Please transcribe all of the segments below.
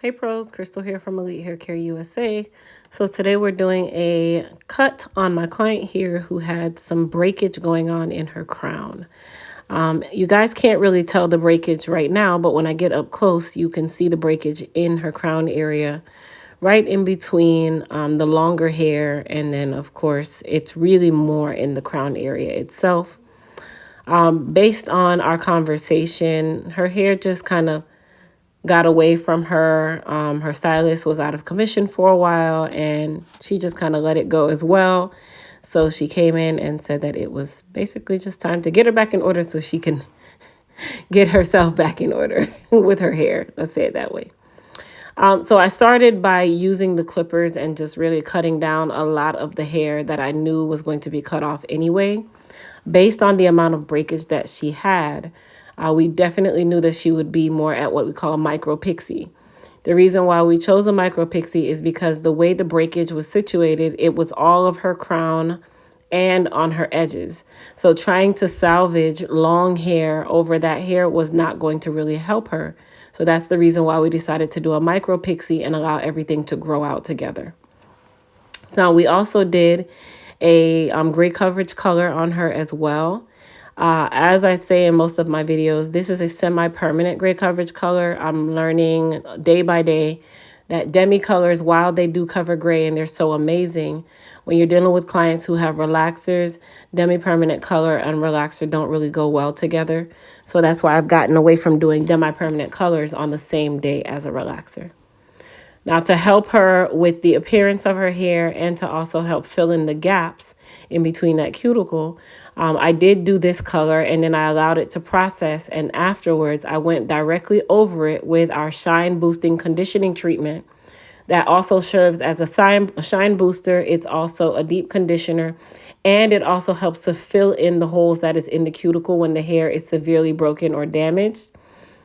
Hey pros, Crystal here from Elite Hair Care USA. So today we're doing a cut on my client here who had some breakage going on in her crown. You guys can't really tell the breakage right now, but when I get up close, you can see the breakage in her crown area, right in between the longer hair. And then, of course, it's really more in the crown area itself. Based on our conversation, her hair just kind of got away from her. Her stylist was out of commission for a while and she just kind of let it go as well. So she came in and said that it was basically just time to get her back in order so she can get herself back in order with her hair. Let's say it that way. So I started by using the clippers and just really cutting down a lot of the hair that I knew was going to be cut off anyway. Based on the amount of breakage that she had, we definitely knew that she would be more at what we call a micro pixie. The reason why we chose a micro pixie is because the way the breakage was situated, it was all of her crown and on her edges. So trying to salvage long hair over that hair was not going to really help her. So that's the reason why we decided to do a micro pixie and allow everything to grow out together. Now we also did a gray coverage color on her as well. As I say in most of my videos, this is a semi-permanent gray coverage color. I'm learning day by day that demi colors, while they do cover gray and they're so amazing, when you're dealing with clients who have relaxers, demi-permanent color and relaxer don't really go well together. So that's why I've gotten away from doing demi-permanent colors on the same day as a relaxer. Now, to help her with the appearance of her hair and to also help fill in the gaps in between that cuticle, I did do this color and then I allowed it to process. And afterwards, I went directly over it with our shine boosting conditioning treatment that also serves as a shine booster. It's also a deep conditioner, and it also helps to fill in the holes that is in the cuticle when the hair is severely broken or damaged.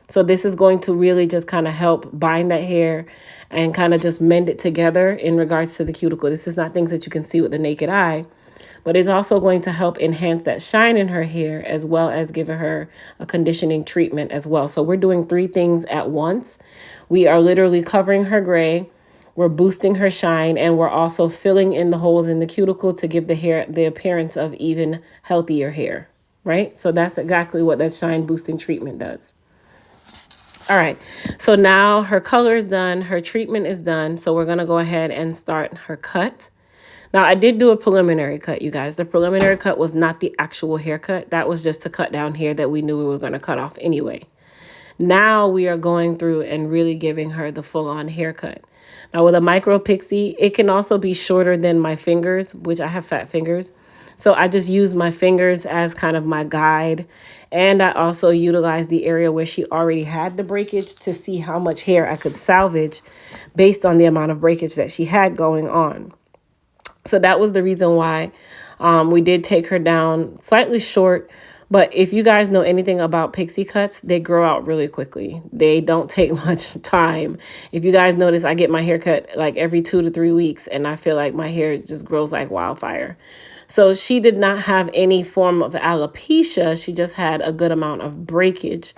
So this is going to really just kind of help bind that hair and kind of just mend it together in regards to the cuticle. This is not things that you can see with the naked eye, but it's also going to help enhance that shine in her hair as well as giving her a conditioning treatment as well. So we're doing three things at once. We are literally covering her gray, we're boosting her shine, and we're also filling in the holes in the cuticle to give the hair the appearance of even healthier hair, right? So that's exactly what that shine boosting treatment does. All right, so now her color is done, her treatment is done, so we're going to go ahead and start her cut. Now, I did do a preliminary cut, you guys. The preliminary cut was not the actual haircut. That was just to cut down hair that we knew we were going to cut off anyway. Now we are going through and really giving her the full-on haircut. Now, with a micro pixie, it can also be shorter than my fingers, which I have fat fingers. So I just use my fingers as kind of my guide. And I also utilize the area where she already had the breakage to see how much hair I could salvage based on the amount of breakage that she had going on. So that was the reason why we did take her down slightly short. But if you guys know anything about pixie cuts, they grow out really quickly. They don't take much time. If you guys notice, I get my hair cut like every 2 to 3 weeks, and I feel like my hair just grows like wildfire. So she did not have any form of alopecia. She just had a good amount of breakage.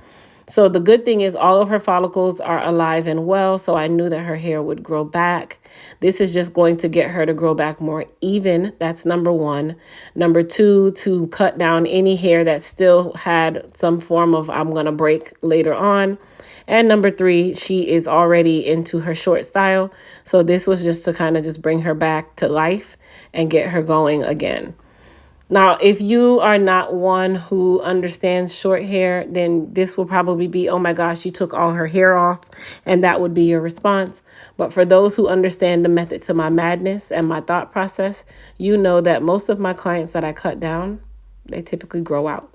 So the good thing is all of her follicles are alive and well, so I knew that her hair would grow back. This is just going to get her to grow back more even. That's number one. Number two, to cut down any hair that still had some form of I'm going to break later on. And number three, she is already into her short style. So this was just to kind of just bring her back to life and get her going again. Now, if you are not one who understands short hair, then this will probably be, oh my gosh, you took all her hair off, and that would be your response. But for those who understand the method to my madness and my thought process, you know that most of my clients that I cut down, they typically grow out.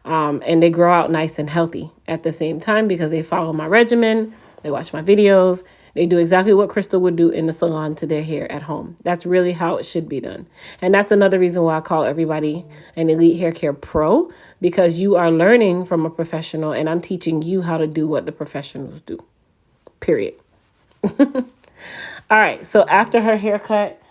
And they grow out nice and healthy at the same time because they follow my regimen, they watch my videos, they do exactly what Crystal would do in the salon to their hair at home. That's really how it should be done. And that's another reason why I call everybody an Elite Hair Care Pro, because you are learning from a professional and I'm teaching you how to do what the professionals do, period. All right, so after her haircut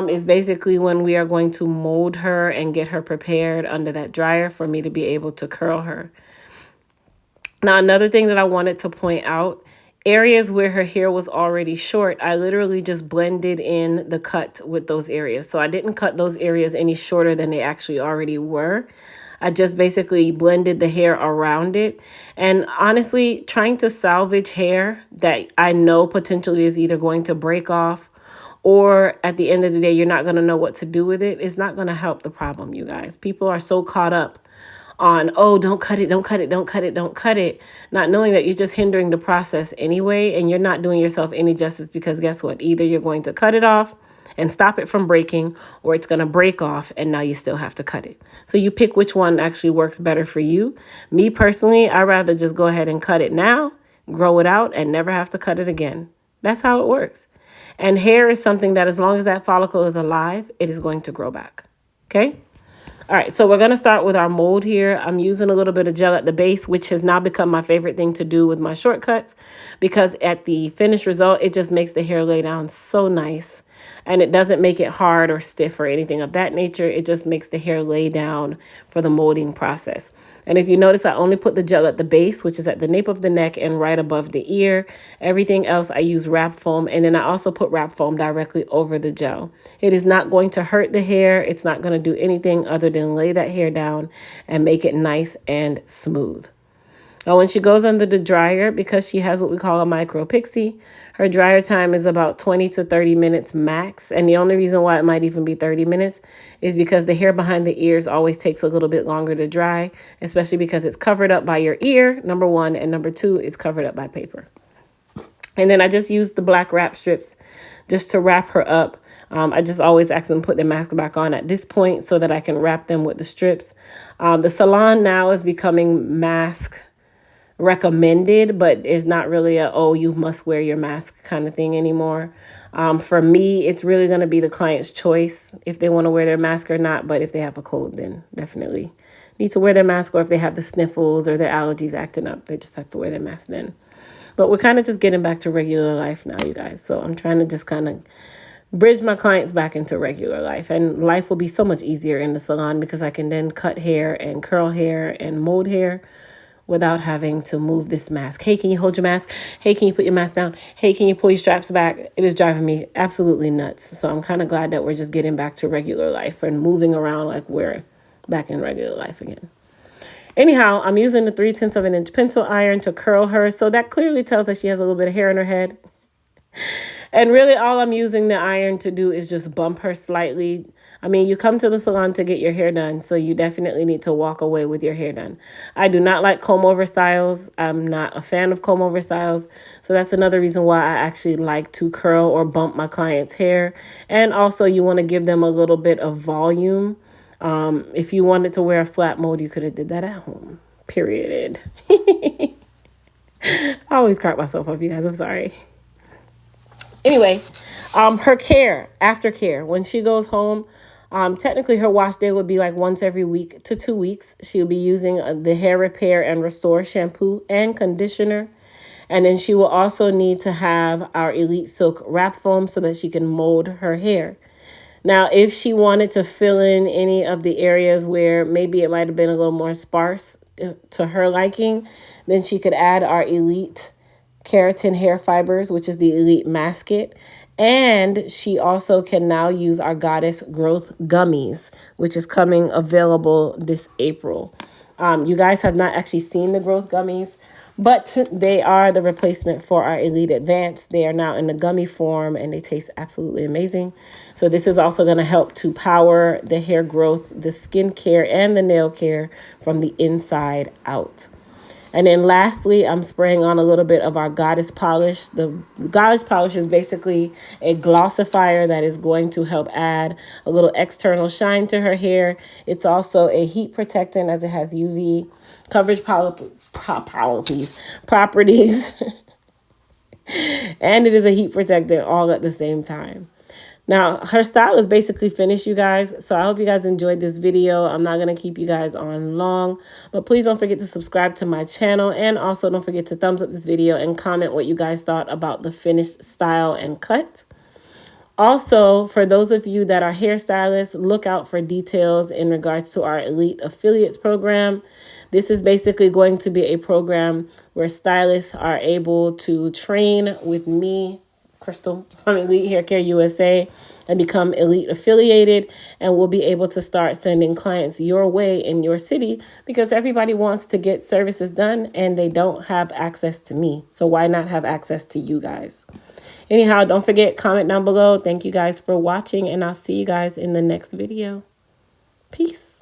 is basically when we are going to mold her and get her prepared under that dryer for me to be able to curl her. Now, another thing that I wanted to point out areas where her hair was already short, I literally just blended in the cut with those areas. So I didn't cut those areas any shorter than they actually already were. I just basically blended the hair around it. And honestly, trying to salvage hair that I know potentially is either going to break off, or at the end of the day, you're not going to know what to do with it, is not going to help the problem, you guys. People are so caught up on, oh, don't cut it, don't cut it, don't cut it, don't cut it, not knowing that you're just hindering the process anyway, and you're not doing yourself any justice, because guess what? Either you're going to cut it off and stop it from breaking, or it's going to break off and now you still have to cut it. So you pick which one actually works better for you. Me personally, I'd rather just go ahead and cut it now, grow it out, and never have to cut it again. That's how it works. And hair is something that as long as that follicle is alive, it is going to grow back. Okay? All right, so we're going to start with our mold here. I'm using a little bit of gel at the base, which has now become my favorite thing to do with my shortcuts, because at the finished result, it just makes the hair lay down so nice. And it doesn't make it hard or stiff or anything of that nature. It just makes the hair lay down for the molding process. And if you notice, I only put the gel at the base, which is at the nape of the neck and right above the ear. Everything else, I use wrap foam. And then I also put wrap foam directly over the gel. It is not going to hurt the hair. It's not going to do anything other than lay that hair down and make it nice and smooth. Now, when she goes under the dryer, because she has what we call a micro pixie, her dryer time is about 20 to 30 minutes max. And the only reason why it might even be 30 minutes is because the hair behind the ears always takes a little bit longer to dry, especially because it's covered up by your ear, number one, and number two, it's covered up by paper. And then I just used the black wrap strips just to wrap her up. I just always ask them to put their mask back on at this point so that I can wrap them with the strips. The salon now is becoming mask recommended, but it's not really a, oh, you must wear your mask kind of thing anymore. For me, it's really going to be the client's choice if they want to wear their mask or not. But if they have a cold, then definitely need to wear their mask. Or if they have the sniffles or their allergies acting up, they just have to wear their mask then. But we're kind of just getting back to regular life now, you guys. So I'm trying to just kind of bridge my clients back into regular life. And life will be so much easier in the salon because I can then cut hair and curl hair and mold hair without having to move this mask. Hey, can you hold your mask? Hey, can you put your mask down? Hey, can you pull your straps back? It is driving me absolutely nuts. So I'm kind of glad that we're just getting back to regular life and moving around like we're back in regular life again. Anyhow, I'm using the 3/10 of an inch pencil iron to curl her. So that clearly tells that she has a little bit of hair in her head. And really all I'm using the iron to do is just bump her slightly. I mean, you come to the salon to get your hair done, so you definitely need to walk away with your hair done. I do not like comb over styles. I'm not a fan of comb over styles. So that's another reason why I actually like to curl or bump my client's hair. And also you want to give them a little bit of volume. If you wanted to wear a flat mold, you could have did that at home. Period. I always crack myself up, you guys. I'm sorry. Anyway, her care, aftercare, when she goes home, technically her wash day would be like once every week to 2 weeks. She'll be using the hair repair and restore shampoo and conditioner. And then she will also need to have our Elite Silk wrap foam so that she can mold her hair. Now, if she wanted to fill in any of the areas where maybe it might have been a little more sparse to her liking, then she could add our Elite Keratin hair fibers, which is the Elite Masket. And she also can now use our Goddess Growth Gummies, which is coming available this April. You guys have not actually seen the Growth Gummies, but they are the replacement for our Elite Advanced. They are now in the gummy form and they taste absolutely amazing. So this is also going to help to power the hair growth, the skin care, and the nail care from the inside out. And then lastly, I'm spraying on a little bit of our Goddess Polish. The Goddess Polish is basically a glossifier that is going to help add a little external shine to her hair. It's also a heat protectant as it has UV coverage properties. And it is a heat protectant all at the same time. Now, her style is basically finished, you guys. So I hope you guys enjoyed this video. I'm not going to keep you guys on long, but please don't forget to subscribe to my channel. And also don't forget to thumbs up this video and comment what you guys thought about the finished style and cut. Also, for those of you that are hairstylists, look out for details in regards to our Elite Affiliates program. This is basically going to be a program where stylists are able to train with me, Crystal, from Elite Hair Care USA, and become Elite affiliated, and we'll be able to start sending clients your way in your city, because everybody wants to get services done and they don't have access to me. So why not have access to you guys? Anyhow, don't forget, comment down below. Thank you guys for watching, and I'll see you guys in the next video. Peace.